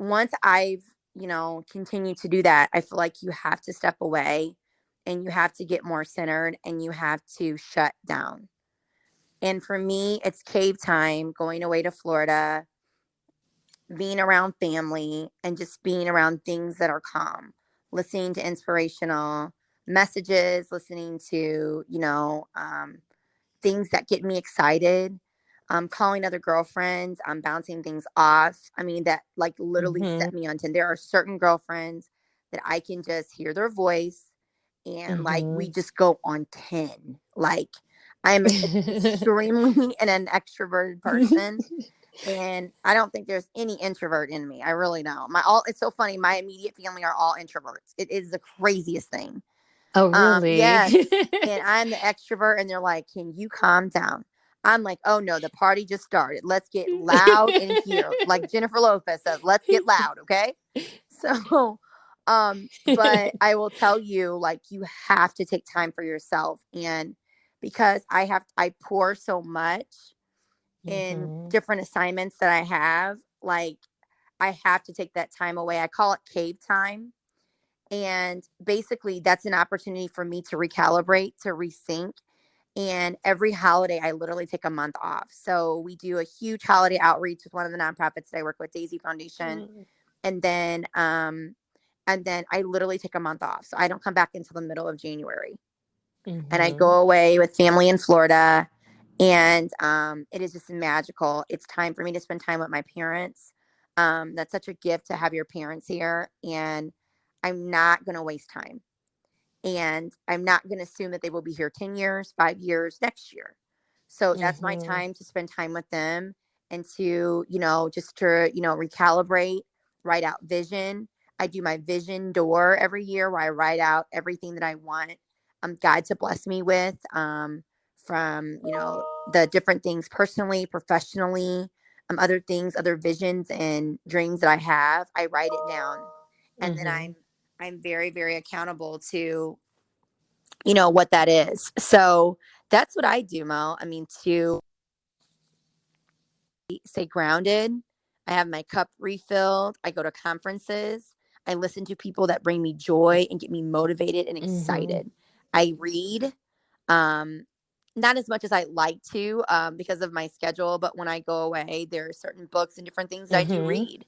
once I've, continued to do that, I feel like you have to step away and you have to get more centered and you have to shut down. And for me, it's cave time, going away to Florida, being around family, and just being around things that are calm, listening to inspirational messages, listening to, things that get me excited, calling other girlfriends, bouncing things off. I mean, that like literally Mm-hmm. set me on 10. There are certain girlfriends that I can just hear their voice and like we Mm-hmm. just go on 10. Like I'm extremely an extroverted person. And I don't think there's any introvert in me. I really don't. It's so funny. My immediate family are all introverts. It is the craziest thing. Oh, really? Yes. And I'm the extrovert, and they're like, can you calm down? I'm like, oh no, the party just started. Let's get loud in here. Like Jennifer Lopez says, let's get loud. Okay. So, but I will tell you, like, you have to take time for yourself. And because I pour so much in Mm-hmm. different assignments that I have, like, I have to take that time away. I call it cave time. And basically, that's an opportunity for me to recalibrate, to resync. And every holiday, I literally take a month off. So we do a huge holiday outreach with one of the nonprofits that I work with, Daisy Foundation. And then, I literally take a month off. So I don't come back until the middle of January. And I go away with family in Florida. And it is just magical. It's time for me to spend time with my parents. That's such a gift to have your parents here. And I'm not going to waste time. And I'm not going to assume that they will be here 10 years, 5 years, next year. So that's my time to spend time with them and to, just to, recalibrate, write out vision. I do my vision door every year where I write out everything that I want God to bless me with, from, the different things personally, professionally, other things, other visions and dreams that I have. I write it down. And then I'm very, very accountable to, what that is. So that's what I do, Mo. I mean, to stay grounded. I have my cup refilled. I go to conferences. I listen to people that bring me joy and get me motivated and excited. I read, not as much as I like to, because of my schedule, but when I go away, there are certain books and different things that I do read.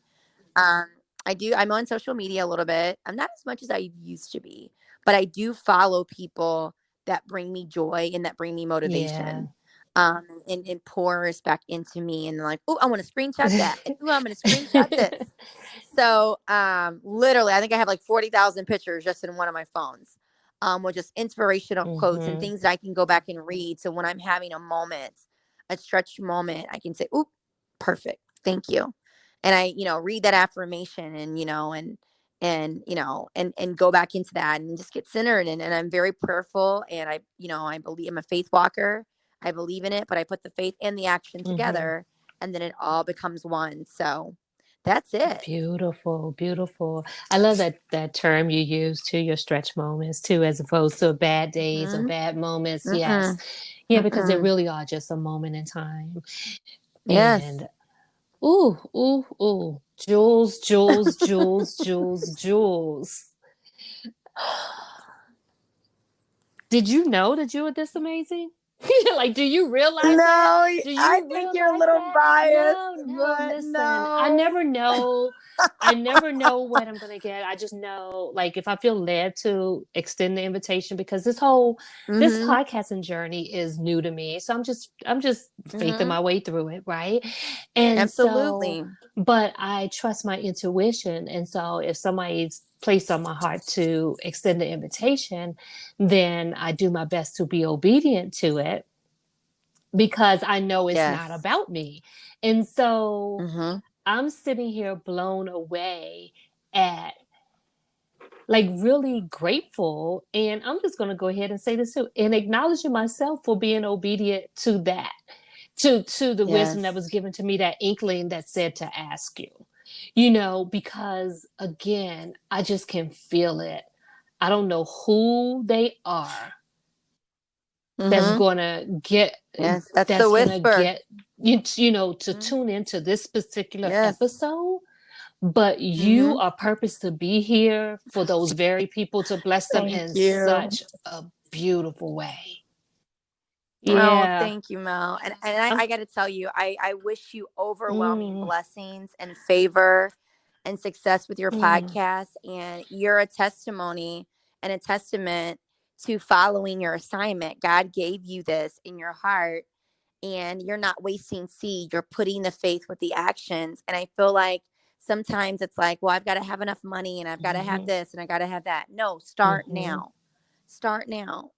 I'm on social media a little bit. I'm not as much as I used to be, but I do follow people that bring me joy and that bring me motivation. And pour us back into me, and like, oh, I want to screenshot that. And oh, I'm going to screenshot this. So, literally, I think I have like 40,000 pictures just in one of my phones, with just inspirational quotes and things that I can go back and read. So when I'm having a moment, a stretch moment, I can say, oh, perfect. Thank you. And I, read that affirmation and, and go back into that and just get centered. And I'm very prayerful. And I believe I'm a faith walker. I believe in it, but I put the faith and the action together, and then it all becomes one. So that's it. Beautiful, beautiful. I love that term you use to your stretch moments too, as opposed to bad days or bad moments. Yes. Yeah, because they really are just a moment in time. Yes. And ooh. Jules, Jules, Jules, Jules, Jules. Did you know that you were this amazing? Like, do you realize that? No, Do I you think you're a realize little that? biased, No, but listen. I no. never know. I never know what I'm gonna get. I just know, like, if I feel led to extend the invitation, because this Mm-hmm. podcasting journey is new to me. So I'm just faithing Mm-hmm. my way through it, right? And so, Absolutely. but I trust my intuition. And so if somebody's placed on my heart to extend the invitation, then I do my best to be obedient to it, because I know it's not Yes. about me. And so Mm-hmm. I'm sitting here blown away at, like, really grateful. And I'm just going to go ahead and say this too, and acknowledging myself for being obedient to that, to the wisdom that Yes. was given to me, that inkling that said to ask you, because again, I just can feel it. I don't know who they are that's Mm-hmm. gonna get Yes. That's the that's gonna whisper. get to Mm-hmm. tune into this particular Yes. episode, but you Mm-hmm. are purposed to be here for those very people, to bless them Thank in you. such a beautiful way. Oh, Yeah. thank you, Mel. And I I'm, got to tell you, I wish you overwhelming mm, blessings and favor and success with your mm, podcast. And you're a testimony and a testament to following your assignment. God gave you this in your heart, and you're not wasting seed. You're putting the faith with the actions. And I feel like sometimes it's like, well, I've got to have enough money and I've got to have mhm, this and I got to have that. No, start mhm. now. Start now.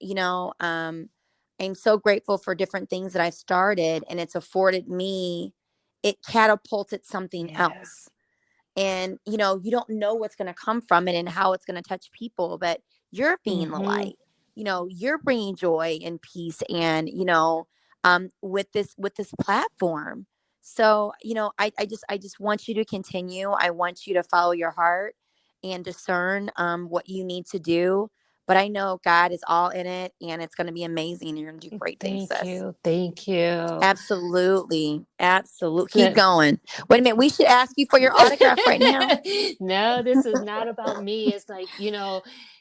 I'm so grateful for different things that I've started, and it's afforded me, it catapulted something Yeah. else. And, you don't know what's going to come from it and how it's going to touch people, but you're being the Mhm. light. You're bringing joy and peace and, with this platform. So, I just want you to continue. I want you to follow your heart and discern what you need to do. But I know God is all in it, and it's going to be amazing. You're going to do great things, Thank sis. you. Thank you. Absolutely. Absolutely. Keep Yes. going. Wait a minute. We should ask you for your autograph right now. No, this is not about me. It's like,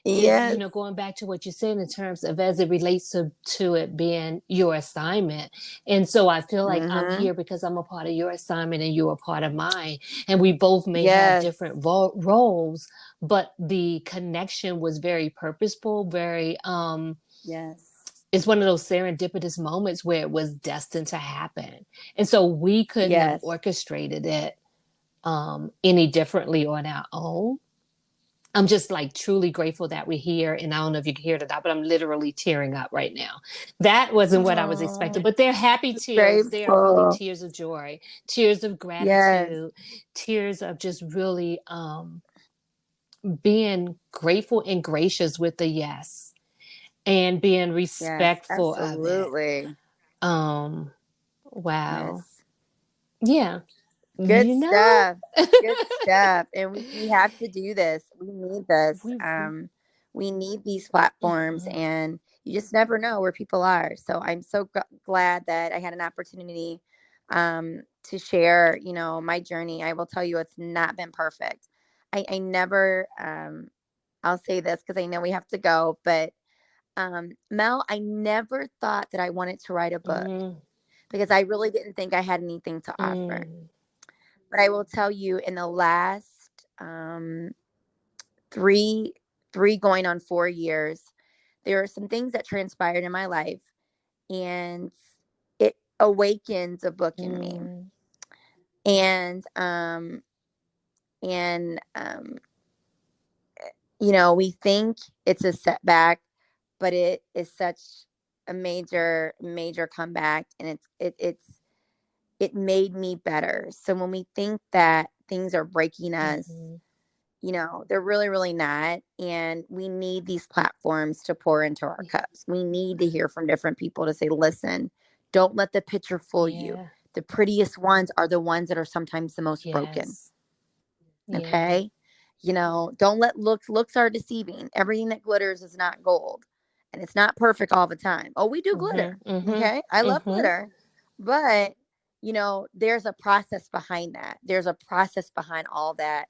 Yes. going back to what you said in terms of as it relates to it being your assignment. And so I feel like I'm Mm-hmm. here because I'm a part of your assignment and you're a part of mine. And we both may have Yes. different roles, but the connection was very purposeful, very Yes. it's one of those serendipitous moments where it was destined to happen. And so we couldn't have Yes. orchestrated it any differently on our own. I'm just like truly grateful that we're here. And I don't know if you can hear it or not, but I'm literally tearing up right now. That wasn't what I was expecting, Oh, but they're happy tears. They are really grateful. tears of joy, tears of Yes. gratitude, tears of just really being grateful and gracious with the yes and being Yes. respectful of it. Absolutely. Um, wow. Yes. Yeah. Good You know? stuff. Good stuff. And we have to do this. We need this. we We need these platforms, mhm. and you just never know where people are. So I'm so glad that I had an opportunity to share, my journey. I will tell you, it's not been perfect. I never, I'll say this because I know we have to go, but Mel, I never thought that I wanted to write a book Mm, because I really didn't think I had anything to offer. mm, But I will tell you, in the last three, going on 4 years, there are some things that transpired in my life, and it awakens a book in me. mm, And and we think it's a setback, but it is such a major, major comeback, and it made me better. So when we think that things are breaking us, mhm. they're really, really not. And we need these platforms to pour into our cups. We need to hear from different people to say, listen, don't let the picture fool you. Yeah. The prettiest ones are the ones that are sometimes the most broken. Yes. Yeah. Okay. Don't let looks are deceiving. Everything that glitters is not gold, and it's not perfect all the time. Oh, we do glitter. Mhm. Mhm. Okay. I love Mhm. glitter, but there's a process behind that. There's a process behind all that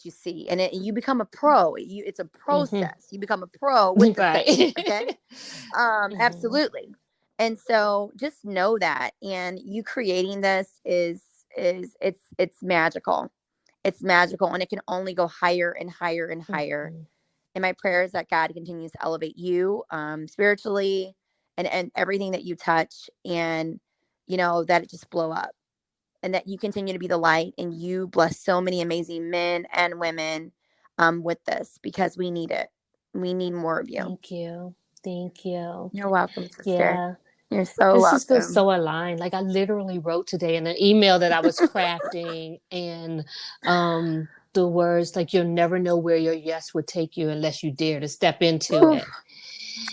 you see, and you become a pro. It's a Mhm. process. You become a pro with the steps. Right. Okay. Mhm. Absolutely. And so just know that, and you creating this it's magical. It's magical, and it can only go higher and higher and higher. Mhm. And my prayer is that God continues to elevate you spiritually, and everything that you touch, and that it just blow up, and that you continue to be the light, and you bless so many amazing men and women with this, because we need it. We need more of you. Thank you. Thank you. You're welcome, sister. Yeah. You're so This just feels welcome. so aligned. Like I literally wrote today in an email that I was crafting and the words like you'll never know where your yes would take you unless you dare to step into Oof, it.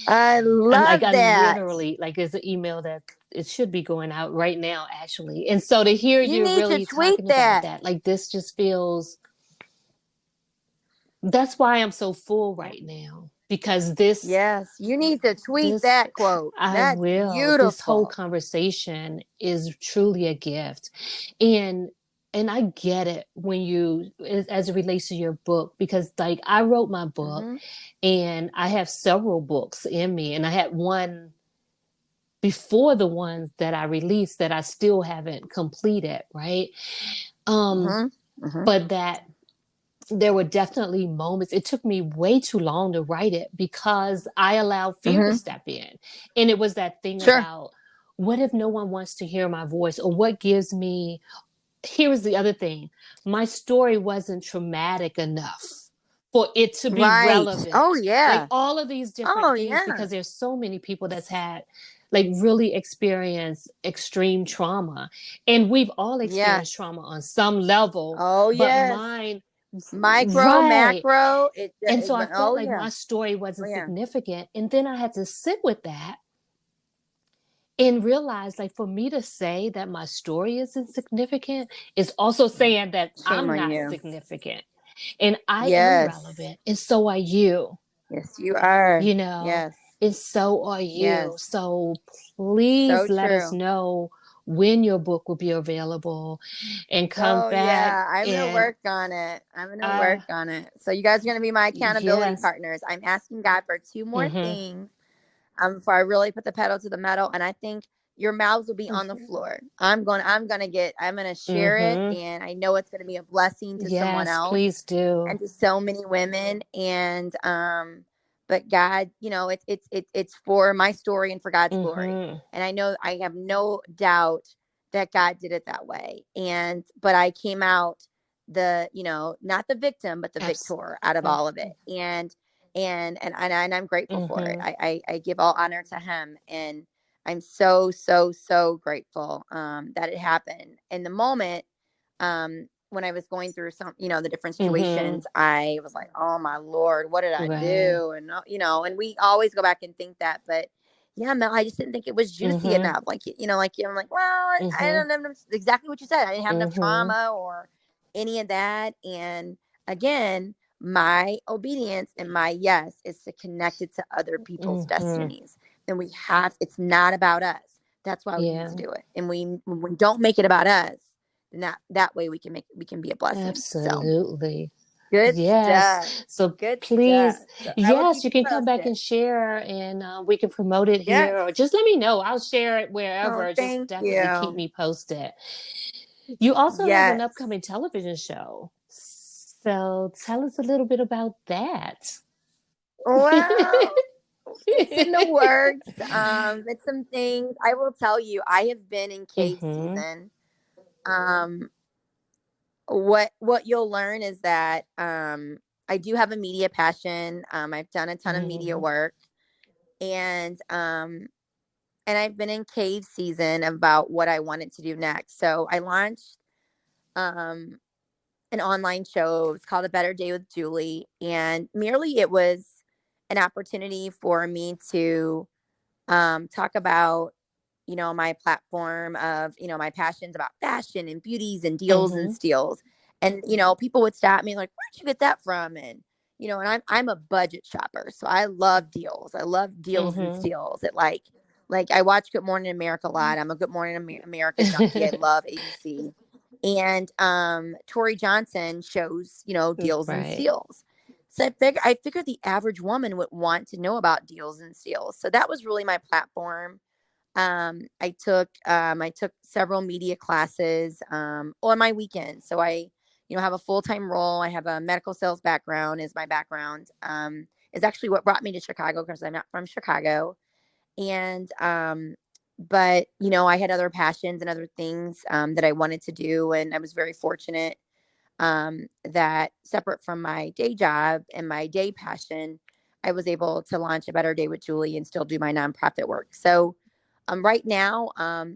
I And like love I that. literally like there's an email that it should be going out right now actually. And so to hear You you need to really tweet talking about that. that, like this just feels that's why I'm so full Yeah. right now because this Yes, you need to tweet this that quote. I That's will. This whole beautiful. conversation is truly a gift. And I get it when you as it relates to your book because like I wrote my book Mm-hmm. and I have several books in me and I had one before the ones that I released that I still haven't completed, right? Um Mm-hmm. Mm-hmm. but that there were definitely moments. It took me way too long to write it because I allowed fear to Mm-hmm. step in. And it was that thing Sure. about what if no one wants to hear my voice or what gives me. Here was the other thing my story wasn't traumatic enough for it to be Right. Oh relevant. Like yeah. all of these Oh different things, yeah. because there's so many people that's had like really experienced extreme trauma. And we've all experienced Yes. trauma on some level, Oh but yes. mine Micro, right. macro. And so I felt Oh like yeah. my story Oh wasn't yeah. significant. And then I had to sit with that and realize, like, for me to say that my story is insignificant is also saying that Shame I'm on not you. significant and I am Yes. relevant, and so are you, Yes, you are. you know, Yes. and so are you. Yes. So So please let us true. know when your book will be available and come Oh back. yeah, I'm gonna And work on it. I'm gonna I, work on it. So you guys are gonna be my accountability yes, partners. I'm asking God for two more mm-hmm, things before I really put the pedal to the metal. And I think your mouths will be on the floor. I'm gonna share it, mm-hmm, and I know it's gonna be a blessing to someone yes, else please do. and to so many women. And but God, it's for my story and for God's glory. Mm-hmm, And I know, I have no doubt that God did it that way. And but I came out not the victim, but the victor out of all of it. And I'm grateful for it. mm-hmm, I give all honor to him, and I'm so, so, so grateful that it happened. In the moment, when I was going through the different mm-hmm, situations, I was like, oh my Lord, what did I right, do? And we always go back and think that, but yeah, Mel, I just didn't think it was juicy mm-hmm, enough. I'm like, well, I mm-hmm, don't have enough, exactly what you said. I didn't have enough mm-hmm, trauma or any of that. And again, my obedience and my yes is to connect it to other people's mm-hmm, destinies. And it's not about us. That's why we need yeah, to do it. And when we don't make it about us, and that way we can be a blessing. So absolutely. good Yes. stuff. So Good stuff. please, So I will yes, keep you you can come back posted. and share, and we can promote it Yes. here, or just let me know. I'll share it Oh, wherever. Just thank definitely keep you. me posted. You also have an Yes. upcoming television show. So tell us a little bit about that. Well, it's in the works. It's some things I will tell you. I have been in cave Mm-hmm. season. Um, what you'll learn is that I do have a media passion. I've done a ton of media Mm-hmm. work, and I've been in cave season about what I wanted to do next. So I launched um, an online show. It's called A Better Day with Julie, and merely it was an opportunity for me to talk about my platform of my passions about fashion and beauties and deals and Mm-hmm. steals. And people would stop me like, where'd you get that from? And and I'm a budget shopper, so I love deals. I love deals and Mm-hmm. steals. Like I watch Good Morning America a lot. I'm a Good Morning America junkie. I love ABC. And Tori Johnson shows deals and Right. steals. So I figured the average woman would want to know about deals and steals. So that was really my platform. I took several media classes on my weekends. So I have a full-time role. I have a medical sales background is my background. Is actually what brought me to Chicago, because I'm not from Chicago. And but I had other passions and other things that I wanted to do, and I was very fortunate that separate from my day job and my day passion, I was able to launch A Better Day with Julie and still do my nonprofit work. So right now,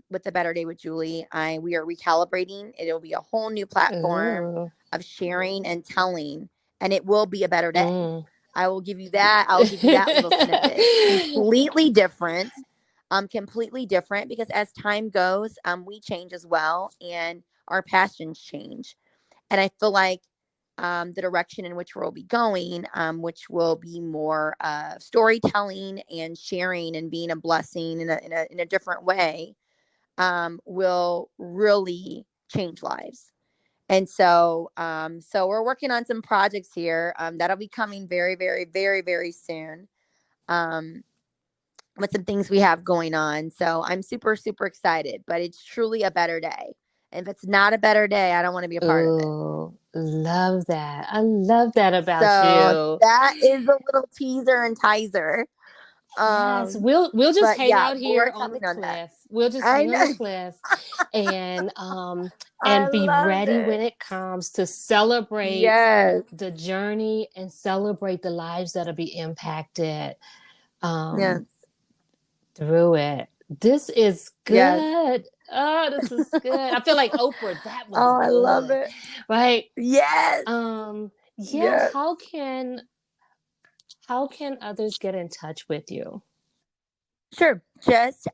with The Better Day with Julie, we are recalibrating. It'll be a whole new platform Ooh. of sharing and telling, and it will be a better day. Mm. I will give you that. I'll give you that little snippet. Completely different. Completely different, because as time goes, we change as well, and our passions change. And I feel like the direction in which we'll be going, which will be more storytelling and sharing and being a blessing in a different way, will really change lives. And so we're working on some projects here that'll be coming very, very, very, very soon. Um, with some things we have going on. So I'm super, super excited, but it's truly a better day. And if it's not a better day, I don't want to be a part of it. Ooh, love that. I love that about So you. that is a little teaser and teaser. Yes, we'll just But hang yeah, out here more on the coming on that. cliff. We'll just I hang on the know. cliff and I be love ready when it. it comes to celebrate Yes. the journey and celebrate the lives that'll be impacted Yes. um through it. This is Yes. good. Oh, this is good. I feel like Oprah, that was Oh, I love good. it. Right? Yes. Yeah, Yes. how can others get in touch with you? Sure. Just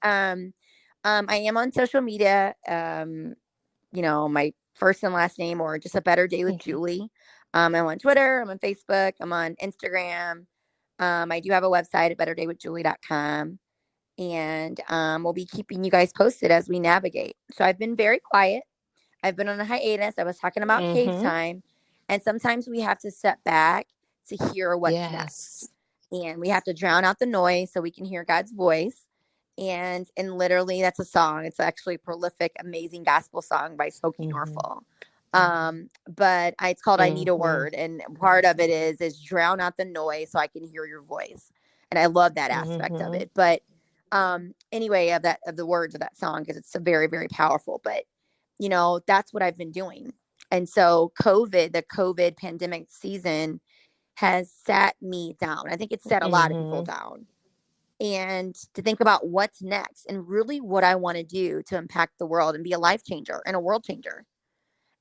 I am on social media. My first and last name, or just A Better Day with Julie. I'm on Twitter. I'm on Facebook. I'm on Instagram. I do have a website at betterdaywithjulie.com. And we'll be keeping you guys posted as we navigate. So I've been very quiet. I've been on a hiatus. I was talking about cave time. And sometimes we have to step back to hear what's next. And we have to drown out the noise so we can hear God's voice. And literally, that's a song. It's actually a prolific, amazing gospel song by Smokey Norfolk. But it's called I Need a Word. And part of it is drown out the noise so I can hear your voice. And I love that aspect of it. But anyway, of the words of that song, because it's very, very powerful. But that's what I've been doing. And so the COVID pandemic season has sat me down. I think it's sat a lot of people down. And to think about what's next and really what I want to do to impact the world and be a life changer and a world changer.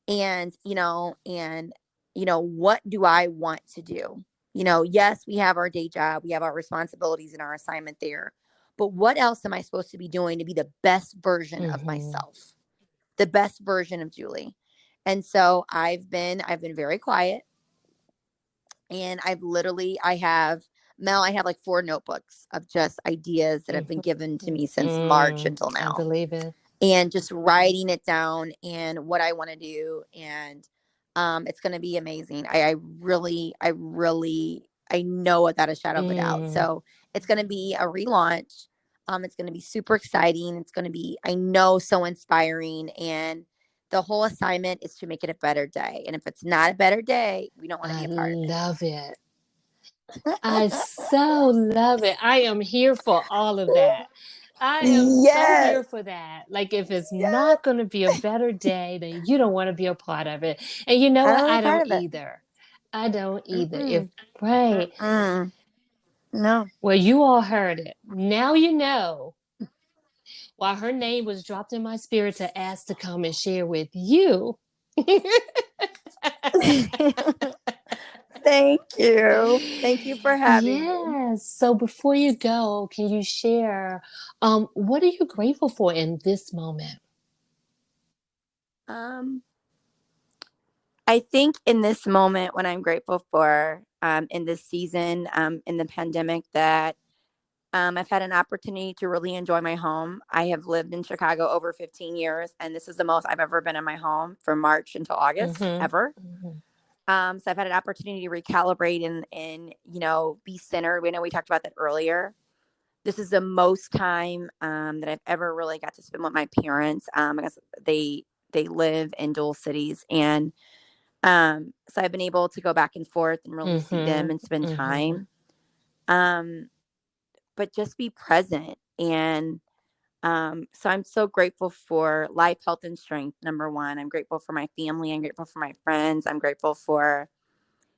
And what do I want to do? Yes, we have our day job, we have our responsibilities and our assignment there. But what else am I supposed to be doing to be the best version of myself? The best version of Julie. And so I've been very quiet. And I have like 4 notebooks of just ideas that have been given to me since March until now. I believe it. And just writing it down and what I want to do. And it's going to be amazing. I know without a shadow of a doubt. So it's going to be a relaunch. It's going to be super exciting. It's going to be, I know, so inspiring. And the whole assignment is to make it a better day. And if it's not a better day, we don't want to be a part of it. I love it. I so love it. I am here for all of that. I am so here for that. Like, if it's not going to be a better day, then you don't want to be a part of it. And you know what? I don't either. I don't either. Right. No. Well, you all heard it. Now you know why her name was dropped in my spirit to ask to come and share with you. Thank you. Thank you for having me. Yes. So before you go, can you share what are you grateful for in this moment? I think in this moment, what I'm grateful for in this season, in the pandemic, that I've had an opportunity to really enjoy my home. I have lived in Chicago over 15 years, and this is the most I've ever been in my home from March until August, ever. So I've had an opportunity to recalibrate and be centered. We know we talked about that earlier. This is the most time that I've ever really got to spend with my parents. Because they live in dual cities, and so I've been able to go back and forth and really see them and spend time. But just be present. And so I'm so grateful for life, health, and strength. Number one, I'm grateful for my family. I'm grateful for my friends. I'm grateful for,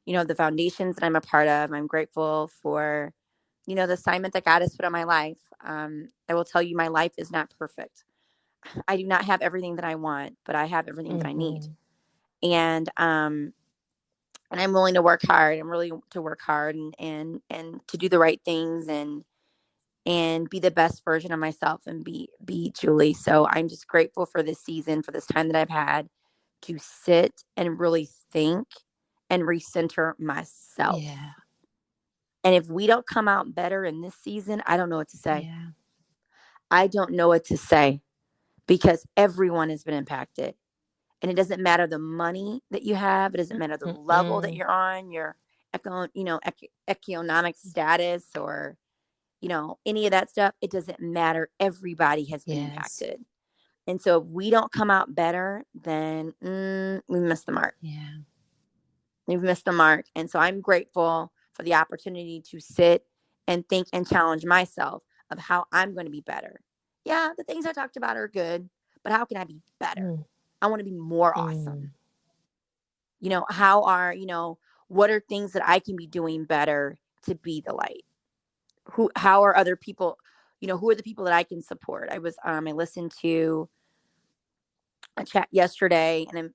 the foundations that I'm a part of. I'm grateful for, the assignment that God has put on my life. I will tell you, my life is not perfect. I do not have everything that I want, but I have everything that I need. And I'm willing to work hard. I'm really to work hard and to do the right things and be the best version of myself and be Julie. So I'm just grateful for this season, for this time that I've had to sit and really think and recenter myself. Yeah. And if we don't come out better in this season, I don't know what to say. Yeah. I don't know what to say, because everyone has been impacted. And it doesn't matter the money that you have. It doesn't matter the level that you're on, your economic status, or any of that stuff. It doesn't matter. Everybody has been impacted. And so if we don't come out better, then we missed the mark. Yeah. We've missed the mark. And so I'm grateful for the opportunity to sit and think and challenge myself of how I'm going to be better. Yeah, the things I talked about are good, but how can I be better? I want to be more awesome. What are things that I can be doing better to be the light? How are other people, who are the people that I can support? I listened to a chat yesterday, and it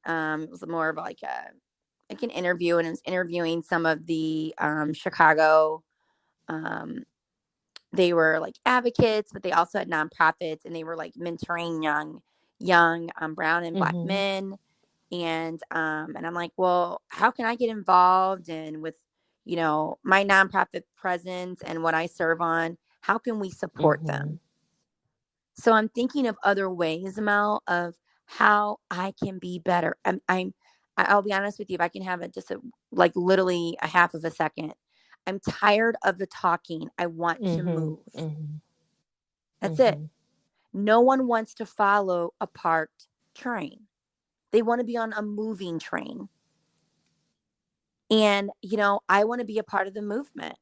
was more of like an interview, and it was interviewing some of the Chicago they were like advocates, but they also had nonprofits, and they were like mentoring young brown and black Mm-hmm. men. And I'm like, well, how can I get involved? And with, my nonprofit presence and what I serve on, how can we support Mm-hmm. them? So I'm thinking of other ways, Mel, of how I can be better. I'll be honest with you. If I can have it just like literally a half of a second, I'm tired of the talking. I want to Mm-hmm. move. Mm-hmm. That's it. Mm-hmm. No one wants to follow a parked train. They want to be on a moving train. And, I want to be a part of the movement.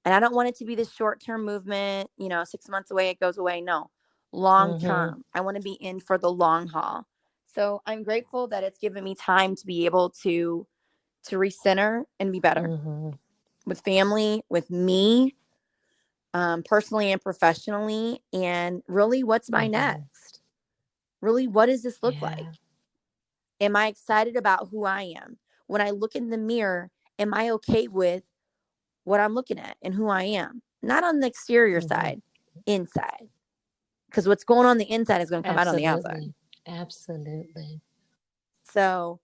And I don't want it to be this short-term movement, 6 months away, it goes away. No, long Mm-hmm. term. I want to be in for the long haul. So I'm grateful that it's given me time to be able to recenter and be better Mm-hmm. with family, with me, personally and professionally. And really, what's my Mm-hmm. next? Really, what does this look like? Yeah. Am I excited about who I am? When I look in the mirror, am I okay with what I'm looking at and who I am? Not on the exterior Mm-hmm. side, inside. Because what's going on the inside is going to come out on the outside. Absolutely. Absolutely. So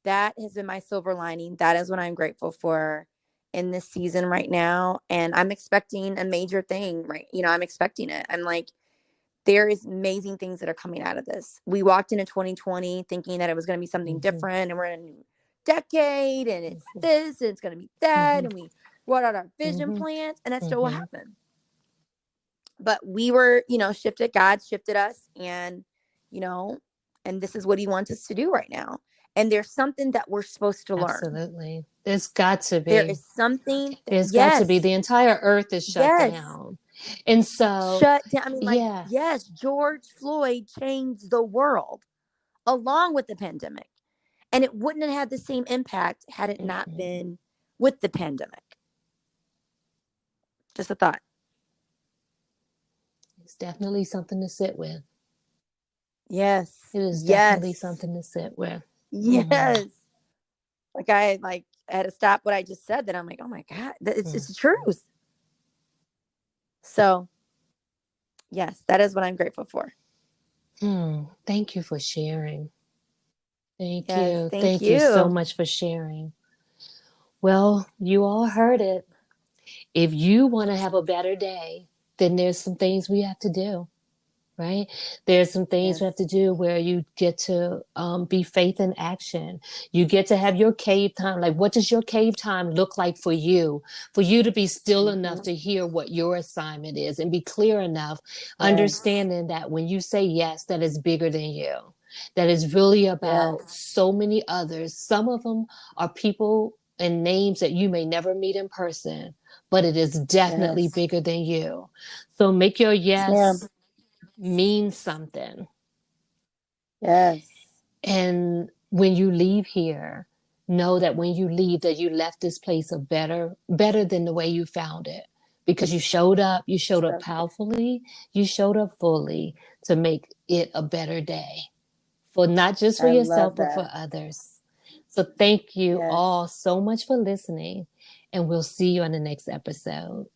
that has been my silver lining. That is what I'm grateful for in this season right now. And I'm expecting a major thing, right? I'm expecting it. I'm like, there is amazing things that are coming out of this. We walked into 2020 thinking that it was going to be something Mm-hmm. different, and we're in a new decade, and it's Mm-hmm. this, and it's going to be that, Mm-hmm. and we wrote out our vision Mm-hmm. plans, and that's still what Mm-hmm. happened. But we were, shifted. God shifted us, and you know, and this is what He wants us to do right now. And there's something that we're supposed to learn. Absolutely. There's got to There be. is something that, There's got to be. yes, The entire earth is shut yes, down. And so, shut down. I mean, like, yeah. yes, George Floyd changed the world along with the pandemic. And it wouldn't have had the same impact had it not Mm-hmm. been with the pandemic. Just a thought. It's definitely something to sit with. Yes. It is definitely Yes. something to sit with. Mm-hmm. Yes. Like I had to stop what I just said. That I'm like, oh my God, it's the truth. So yes, that is what I'm grateful for. Thank you for sharing. Thank Yes. you. Thank Thank you so you. much for sharing. Well, you all heard it. If you want to have a better day, then there's some things we have to do, right? There's some things Yes. we have to do where you get to be faith in action. You get to have your cave time. Like, what does your cave time look like for you? For you to be still enough to hear what your assignment is and be clear enough, Yes. understanding that when you say yes, that is bigger than you. That is really about Yes. so many others. Some of them are people and names that you may never meet in person, but it is definitely Yes. bigger than you. So make your Yes, ma'am. yes mean something. Yes. And when you leave here, know that when you leave, that you left this place a better than the way you found it. Because you showed up powerfully, you showed up fully to make it a better day. For not just for I love yourself, but for that. others. So thank you Yes. all so much for listening, and we'll see you on the next episode.